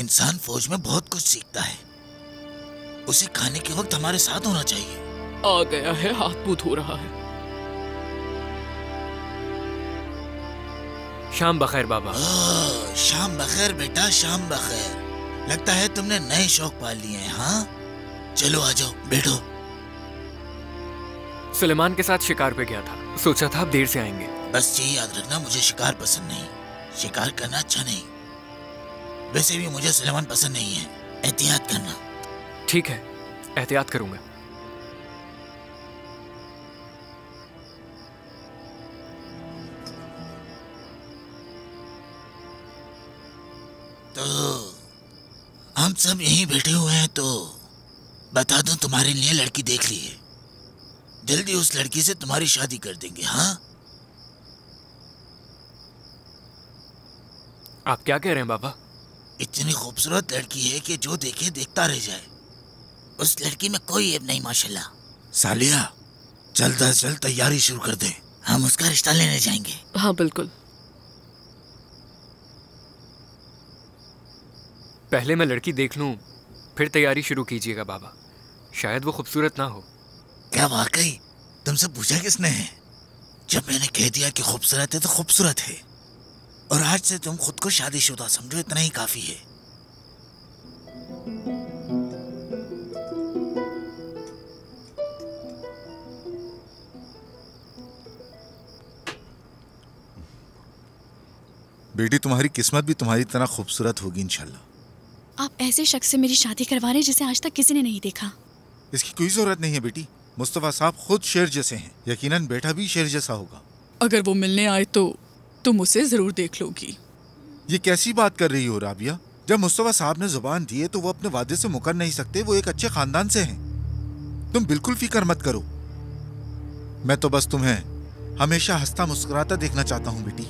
इंसान फौज में बहुत कुछ सीखता है। उसे खाने के वक्त हमारे साथ होना चाहिए। आ गया है, हाथ मुंह धो रहा है। शाम बखैर बाबा। शाम बखैर बेटा, शाम बखैर। लगता है तुमने नए शौक पाल लिए हैं। हाँ, चलो आ जाओ, बैठो। सुलेमान के साथ शिकार पे गया था, सोचा था आप देर से आएंगे। बस ये याद रखना, मुझे शिकार पसंद नहीं। शिकार करना अच्छा नहीं। वैसे भी मुझे सुलेमान पसंद नहीं है। एहतियात करना। ठीक है, एहतियात करूंगा। तो हम सब यहीं बैठे हुए हैं, तो बता दूं, तुम्हारे लिए लड़की देख ली है। जल्दी उस लड़की से तुम्हारी शादी कर देंगे। हाँ, आप क्या कह रहे हैं बाबा? इतनी खूबसूरत लड़की है कि जो देखे देखता रह जाए। उस लड़की में कोई ऐब नहीं माशाल्लाह। सालिया, जल्द अज जल्द तैयारी शुरू कर दे, हम उसका रिश्ता लेने जाएंगे। हाँ बिल्कुल। पहले मैं लड़की देख लूं, फिर तैयारी शुरू कीजिएगा बाबा। शायद वो खूबसूरत ना हो। क्या वाकई? तुमसे पूछा किसने है? जब मैंने कह दिया कि खूबसूरत है तो खूबसूरत है। और आज से तुम खुद को शादीशुदा समझो, इतना ही काफी है। बेटी, तुम्हारी किस्मत भी तुम्हारी तरह खूबसूरत होगी इंशाल्लाह। आप ऐसे शख्स से मेरी शादी करवा रहे हैं जिसे आज तक किसी ने नहीं देखा। इसकी कोई जरूरत नहीं है बेटी। मुस्तफा साहब खुद शेर जैसे हैं, यकीनन बेटा भी शेर जैसा होगा। अगर वो मिलने आए तो तुम उसे जरूर देख लोगी। ये कैसी बात कर रही हो राबिया? जब मुस्तफा साहब ने जुबान दी है तो वो अपने वादे से मुकर नहीं सकते। वो एक अच्छे खानदान से हैं। तुम बिल्कुल फिक्र मत करो। मैं तो बस तुम्हें हमेशा हंसता मुस्कुराता देखना चाहता हूँ बेटी।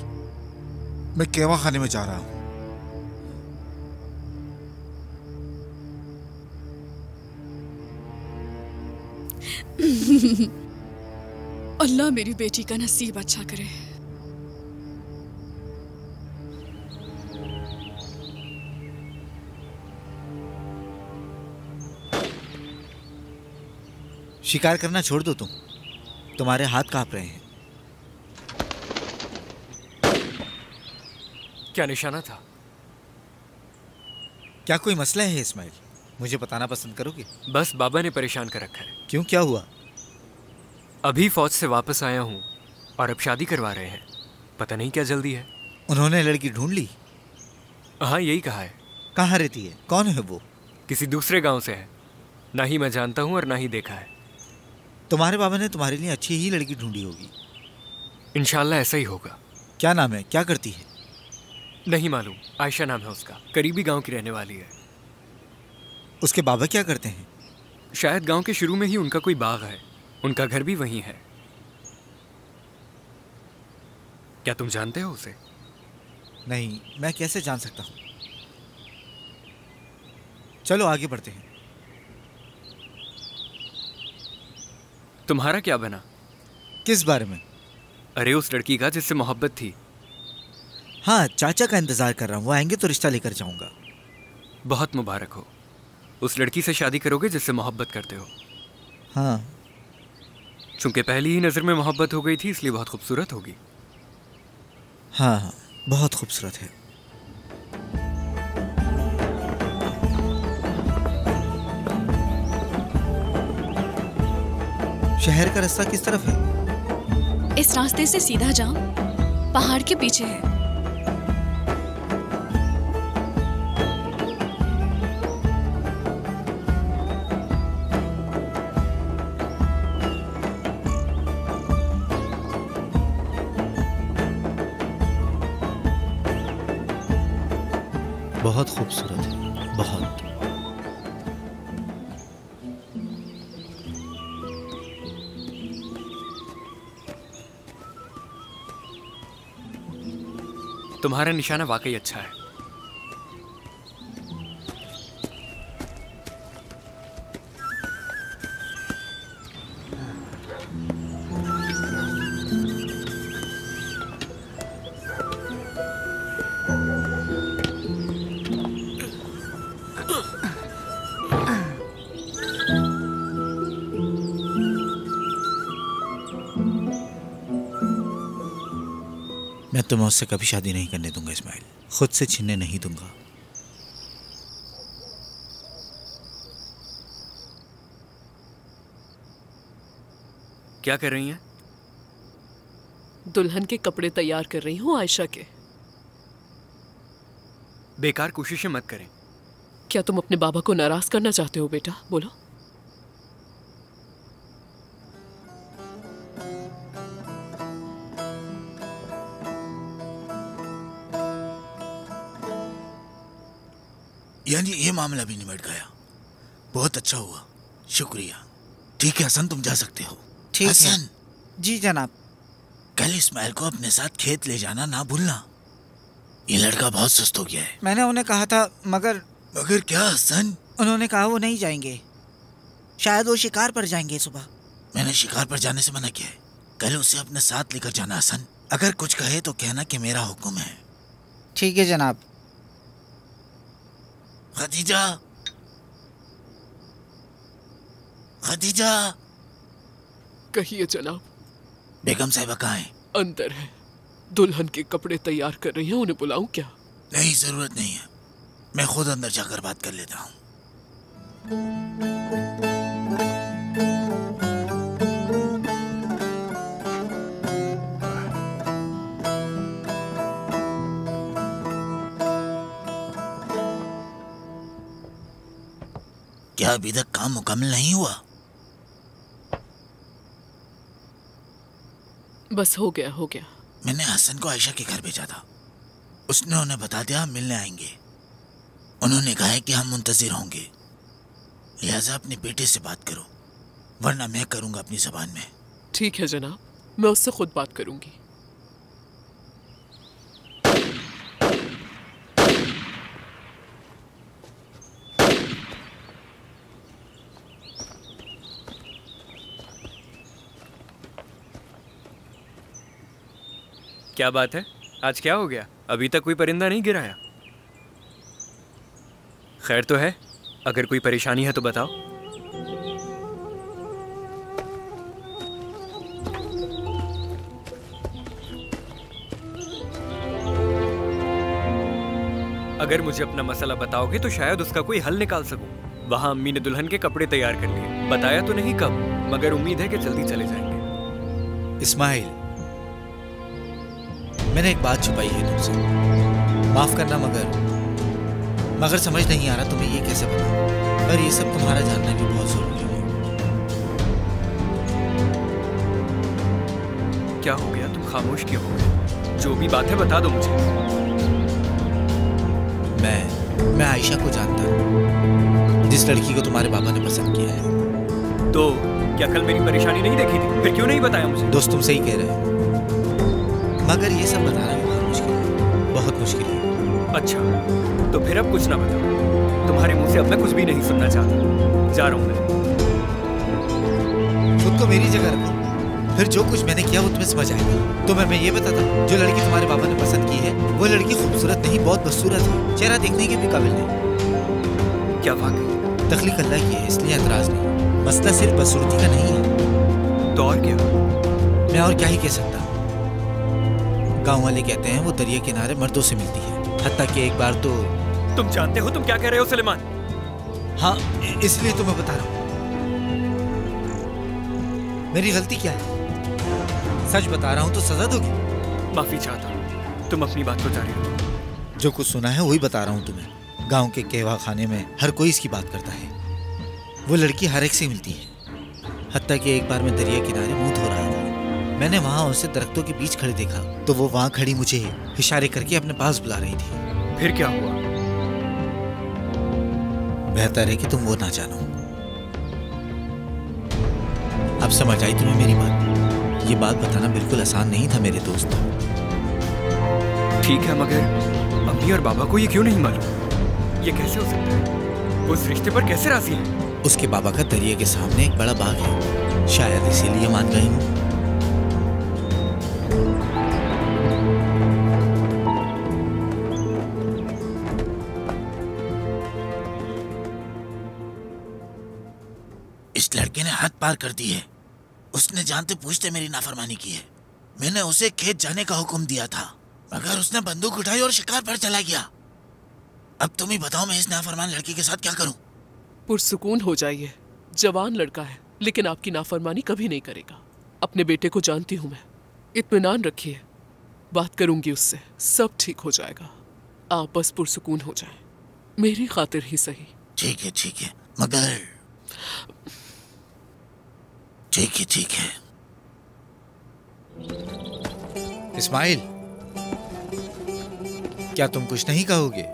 मैं केवा खाने में जा रहा हूँ। अल्लाह मेरी बेटी का नसीब अच्छा करे। शिकार करना छोड़ दो तुम। तुम्हारे हाथ कांप रहे हैं। क्या निशाना था? क्या कोई मसला है इस्माइल? मुझे बताना पसंद करोगे? बस बाबा ने परेशान कर रखा है। क्यों, क्या हुआ? अभी फौज से वापस आया हूँ और अब शादी करवा रहे हैं। पता नहीं क्या जल्दी है। उन्होंने लड़की ढूंढ ली? हाँ, यही कहा है। कहाँ रहती है? कौन है वो? किसी दूसरे गांव से है। ना ही मैं जानता हूँ और ना ही देखा है। तुम्हारे बाबा ने तुम्हारे लिए अच्छी ही लड़की ढूंढी होगी। इंशाल्लाह ऐसा ही होगा। क्या नाम है? क्या करती है? नहीं मालूम। आयशा नाम है उसका। करीबी गांव की रहने वाली है। उसके बाबा क्या करते हैं? शायद गांव के शुरू में ही उनका कोई बाग है। उनका घर भी वहीं है। क्या तुम जानते हो उसे? नहीं, मैं कैसे जान सकता हूँ। चलो आगे बढ़ते हैं। तुम्हारा क्या बना? किस बारे में? अरे उस लड़की का जिससे मोहब्बत थी। हाँ, चाचा का इंतजार कर रहा हूँ। वो आएंगे तो रिश्ता लेकर जाऊंगा। बहुत मुबारक हो। उस लड़की से शादी करोगे जिससे मोहब्बत करते हो? हाँ। चूंकि पहली ही नजर में मोहब्बत हो गई थी, इसलिए बहुत खूबसूरत होगी। हाँ, बहुत खूबसूरत है। शहर का रास्ता किस तरफ है? इस रास्ते से सीधा जाओ, पहाड़ के पीछे है। बहुत खूबसूरत है, बहुत। तुम्हारा निशाना वाकई अच्छा है। तो मैं उससे कभी शादी नहीं करने दूंगा इस्माइल, खुद से छीनने नहीं दूंगा। क्या कर रही हैं? दुल्हन के कपड़े तैयार कर रही हूँ आयशा के। बेकार कोशिशें मत करें। क्या तुम अपने बाबा को नाराज करना चाहते हो बेटा? बोलो। यानी ये मामला भी निमट गया। बहुत अच्छा हुआ, शुक्रिया। ठीक है हसन, तुम जा सकते हो। ठीक है। हसन, जी जनाब। कल इस्माइल को अपने साथ खेत ले जाना ना भूलना। ये लड़का बहुत सुस्त हो गया है। मैंने उन्हें कहा था मगर क्या हसन? उन्होंने कहा वो नहीं जाएंगे, शायद वो शिकार पर जाएंगे सुबह। मैंने शिकार पर जाने से मना किया है। कल उसे अपने साथ लेकर जाना हसन। अगर कुछ कहे तो कहना कि मेरा हुक्म है। ठीक है जनाब। खदीजा, खदीजा। कहिए जनाब। बेगम साहिबा कहाँ है? अंदर है, दुल्हन के कपड़े तैयार कर रही हैं। उन्हें बुलाऊं क्या? नहीं, जरूरत नहीं है, मैं खुद अंदर जाकर बात कर लेता हूँ। क्या अभी तक काम मुकम्मल नहीं हुआ? बस हो गया, हो गया। मैंने हसन को आयशा के घर भेजा था। उसने उन्हें बता दिया हम मिलने आएंगे। उन्होंने कहा है कि हम मुंतजिर होंगे, लिहाजा अपने बेटे से बात करो, वरना मैं करूंगा अपनी जबान में। ठीक है जनाब, मैं उससे खुद बात करूंगी। क्या बात है, आज क्या हो गया? अभी तक कोई परिंदा नहीं गिराया। खैर तो है? अगर कोई परेशानी है तो बताओ। अगर मुझे अपना मसला बताओगे तो शायद उसका कोई हल निकाल सकूं। वहां अम्मी ने दुल्हन के कपड़े तैयार कर लिए, बताया तो नहीं कब, मगर उम्मीद है कि जल्दी चले जाएंगे। इस्माइल, मैंने एक बात छुपाई है तुमसे, माफ करना, मगर समझ नहीं आ रहा तुम्हें ये कैसे बताऊं। पर ये सब तुम्हारा जानना भी बहुत जरूरी है। क्या हो गया, तुम खामोश क्यों हो गए? जो भी बात है बता दो मुझे। मैं आयशा को जानता हूँ, जिस लड़की को तुम्हारे पापा ने पसंद किया है। तो क्या कल मेरी परेशानी नहीं देखी थी? फिर क्यों नहीं बताया मुझे? दोस्त तुम सही कह रहे हो, मगर ये सब बताना भी बहुत मुश्किल है, बहुत मुश्किल है। अच्छा, तो फिर अब कुछ ना बताओ। तुम्हारे मुंह से अब मैं कुछ भी नहीं सुनना चाहता। जा रहा हूँ मैं। खुद को मेरी जगह रखो, फिर जो कुछ मैंने किया वो तुम्हें समझ आएगा। तो मैं ये बताता, जो लड़की तुम्हारे पापा ने पसंद की है वो लड़की खूबसूरत नहीं, बहुत बदसूरत है, चेहरा देखने के भी काबिल नहीं। क्या वाकई? तख्लीक अल्लाह की है, इसलिए एतराज नहीं। मसला सिर्फ बदसूरती का नहीं है। तो और क्या? मैं और क्या ही कह सकता। गाँव वाले कहते हैं वो दरिया किनारे मर्दों से मिलती है, हत्ता कि एक बार तो। तुम जानते हो तुम क्या कह रहे हो सुलेमान? हाँ, इसलिए तो मैं बता रहा हूँ। मेरी गलती क्या है? सच बता रहा हूँ तो सजा दोगी? माफी चाहता हूँ, तुम अपनी बात को जारी रखो। जो कुछ सुना है वही बता रहा हूँ तुम्हें। गांव के कहवा खाने में हर कोई इसकी बात करता है। वो लड़की हर एक से मिलती है, हत्ता कि एक बार मैं दरिया किनारे मुंह धो रहा था। मैंने वहां उसे दरख्तों के बीच खड़े देखा, तो वो वहां खड़ी मुझे इशारे करके अपने पास बुला रही थी। फिर क्या हुआ? बेहतर है कि तुम वो ना जानो। अब समझ आई तुम्हें मेरी बात? ये बात बताना बिल्कुल आसान नहीं था मेरे दोस्त। ठीक है, मगर अम्मी और बाबा को ये क्यों नहीं मालूम? ये कैसे हो सकता है? वो उस रिश्ते पर कैसे राजी हैं? उसके बाबा का दरिया के सामने एक बड़ा बाग है, शायद इसीलिए मान गई हूँ। इस लड़के ने हद पार कर दी है। उसने जानते पूछते मेरी नाफरमानी की है। मैंने उसे खेत जाने का हुक्म दिया था, मगर उसने बंदूक उठाई और शिकार पर चला गया। अब तुम ही बताओ, मैं इस नाफरमान लड़की के साथ क्या करूं? पुरसुकून हो जाइए, जवान लड़का है लेकिन आपकी नाफरमानी कभी नहीं करेगा। अपने बेटे को जानती हूं मैं, इत्मीनान रखिए, बात करूंगी उससे, सब ठीक हो जाएगा। आप बस पुरसुकून हो जाएं, मेरी खातिर ही सही। ठीक है, मगर ठीक है। इस्माइल, क्या तुम कुछ नहीं कहोगे?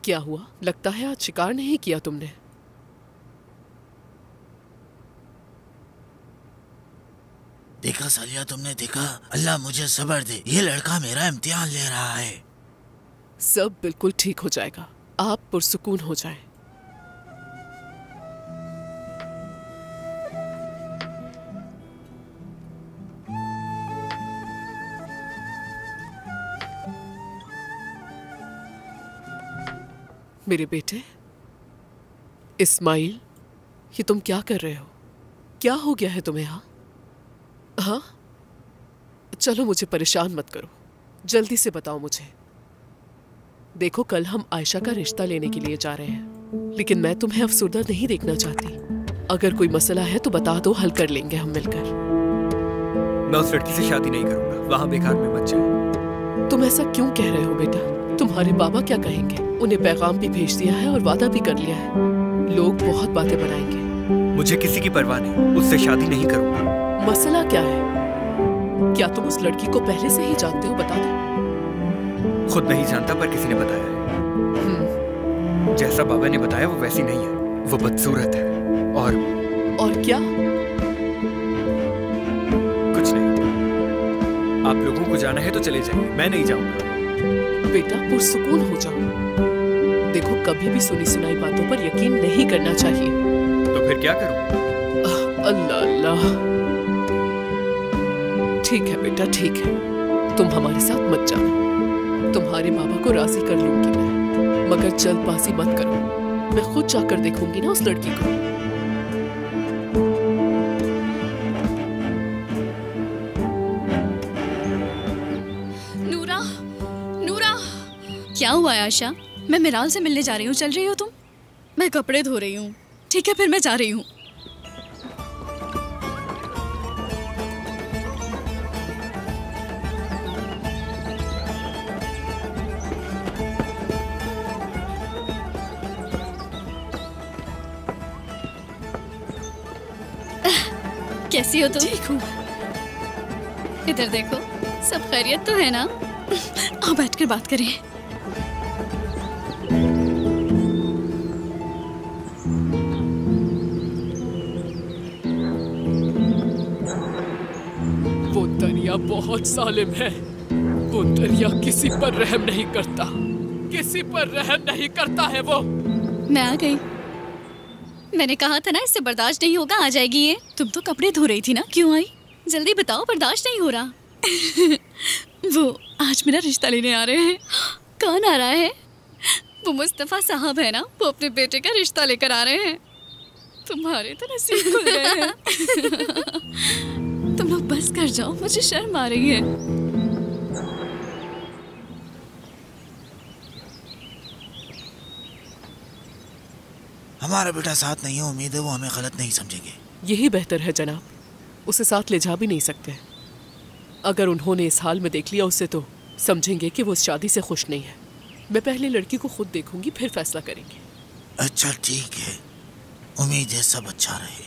क्या हुआ? लगता है आज शिकार नहीं किया तुमने। देखा सालिया, तुमने देखा? अल्लाह मुझे सब्र दे, ये लड़का मेरा इम्तिहान ले रहा है। सब बिल्कुल ठीक हो जाएगा, आप पुरसुकून हो जाएं। मेरे बेटे इस्माइल, ये तुम क्या कर रहे हो? क्या हो गया है तुम्हें? हाँ, चलो मुझे परेशान मत करो, जल्दी से बताओ मुझे। देखो, कल हम आयशा का रिश्ता लेने के लिए जा रहे हैं, लेकिन मैं तुम्हें अफसुर्दा नहीं देखना चाहती। अगर कोई मसला है तो बता दो, हल कर लेंगे हम मिलकर। मैं उस लड़की से शादी नहीं करूंगा, वहां बेकार में मत जाओ। तुम ऐसा क्यों कह रहे हो बेटा? तुम्हारे बाबा क्या कहेंगे? उन्हें पैगाम भी भेज दिया है और वादा भी कर लिया है, लोग बहुत बातें बनाएंगे। मुझे किसी की परवाह नहीं, उससे शादी नहीं करूंगा। मसला क्या है? क्या तुम उस लड़की को पहले से ही जानते हो? बता दो। खुद नहीं जानता, पर किसी ने बताया है। जैसा बाबा ने बताया वो वैसी नहीं है, वो बदसूरत है। और क्या? कुछ नहीं। आप लोगों को जाना है तो चले जाइए, मैं नहीं जाऊंगा। बेटा पुरसुकून हो जाओ। देखो, कभी भी सुनी सुनाई बातों पर यकीन नहीं करना चाहिए। तो फिर क्या करूं? अल्लाह अल्लाह। ठीक है बेटा, ठीक है, तुम हमारे साथ मत जाना, तुम्हारे बाबा को राजी कर लूंगी मैं, मगर जल्दबाजी मत करो। मैं खुद जाकर देखूंगी ना उस लड़की को। क्या हुआ आयशा? मैं मिराल से मिलने जा रही हूँ, चल रही हो तुम? मैं कपड़े धो रही हूँ। ठीक है, फिर मैं जा रही हूँ। कैसी हो तुम? ठीक हूँ। इधर देखो, सब खैरियत तो है ना? आओ बैठकर बात करें। वो दरिया बहुत जालिम है, वो दरिया किसी पर रहम नहीं करता, किसी पर रहम नहीं करता है वो। मैं आ गई। मैंने कहा था ना इससे बर्दाश्त नहीं होगा, आ जाएगी ये। तुम तो कपड़े धो रही थी ना, क्यों आई? जल्दी बताओ, बर्दाश्त नहीं हो रहा। वो आज मेरा रिश्ता लेने आ रहे हैं। कौन आ रहा है? वो मुस्तफ़ा साहब है ना, वो अपने बेटे का रिश्ता लेकर आ रहे हैं। तुम्हारे तो नसीब खुल गए हैं। तुम लोग बस कर जाओ, मुझे शर्म आ रही है। हमारा बेटा साथ नहीं है, उम्मीद है वो हमें गलत नहीं समझेंगे। यही बेहतर है जनाब, उसे साथ ले जा भी नहीं सकते। अगर उन्होंने इस हाल में देख लिया उसे तो समझेंगे कि वो इस शादी से खुश नहीं है। मैं पहले लड़की को खुद देखूंगी, फिर फैसला करेंगे। अच्छा ठीक है, उम्मीद है सब अच्छा रहे।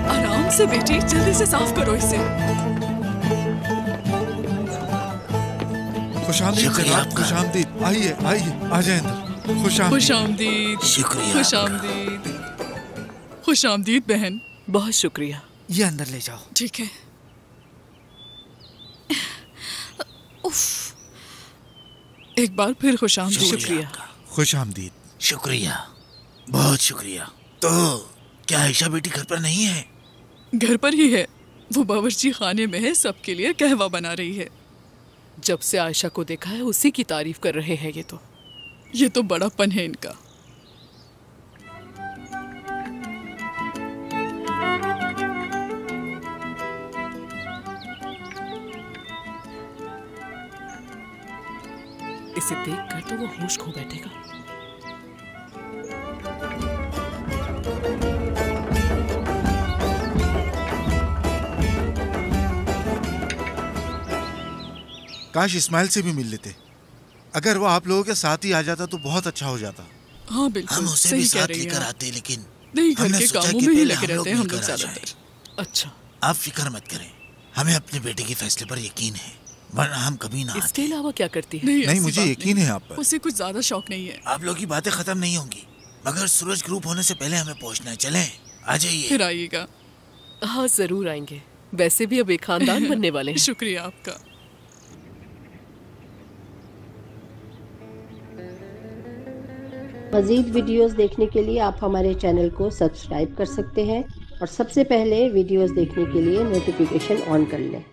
आराम से बेटी, जल्दी से साफ करो इसे। खुशामदीद शुक्रिया जनाब, आपका। खुशामदीद। आइए आइए, आ जाए अंदर। खुशामदीद। खुशामदीद। शुक्रिया खुशामदीद। खुशामदीद बहन। बहुत शुक्रिया। ये अंदर ले जाओ। ठीक है। उफ, एक बार फिर खुशामदीद। शुक्रिया। खुशामदीद। शुक्रिया, बहुत शुक्रिया। तो क्या आयशा बेटी घर पर नहीं है? घर पर ही है, वो बावर्ची खाने में है, सबके लिए कहवा बना रही है। जब से आयशा को देखा है उसी की तारीफ कर रहे हैं ये तो बड़ापन है इनका। इसे देखकर तो वो होश खो बैठेगा। काश इस्माइल से भी मिल लेते। अगर वो आप लोगों के साथ ही आ जाता तो बहुत अच्छा हो जाता। हाँ बिल्कुल, हम उसे सही भी कह साथ रही लेकर हैं। आते, लेकिन नहीं, घर हमने के सोचा कामों कि में ही पहले लगे रहते हैं हम लोग मिलकर आ ज्यादातर। जाएं। अच्छा, आप फिक्र मत करें, हमें अपने बेटे के फैसले पर यकीन है, वरना हम कभी ना इसके आते। अलावा क्या करती है? नहीं, ऐसी मुझे बात यकीन नहीं। है आप पर। उसे कुछ ज्यादा शौक नहीं है। आप लोग की बातें खत्म नहीं होंगी, मगर सूरज ग्रुप होने से पहले हमें पहुंचना है। चलें, आ जाइए। फिर आइएगा। हाँ जरूर आएंगे, वैसे भी अब एक खानदान बनने वाले हैं। शुक्रिया आपका। मज़ीद वीडियोस देखने के लिए आप हमारे चैनल को सब्सक्राइब कर सकते हैं और सबसे पहले वीडियोस देखने के लिए नोटिफिकेशन ऑन कर लें।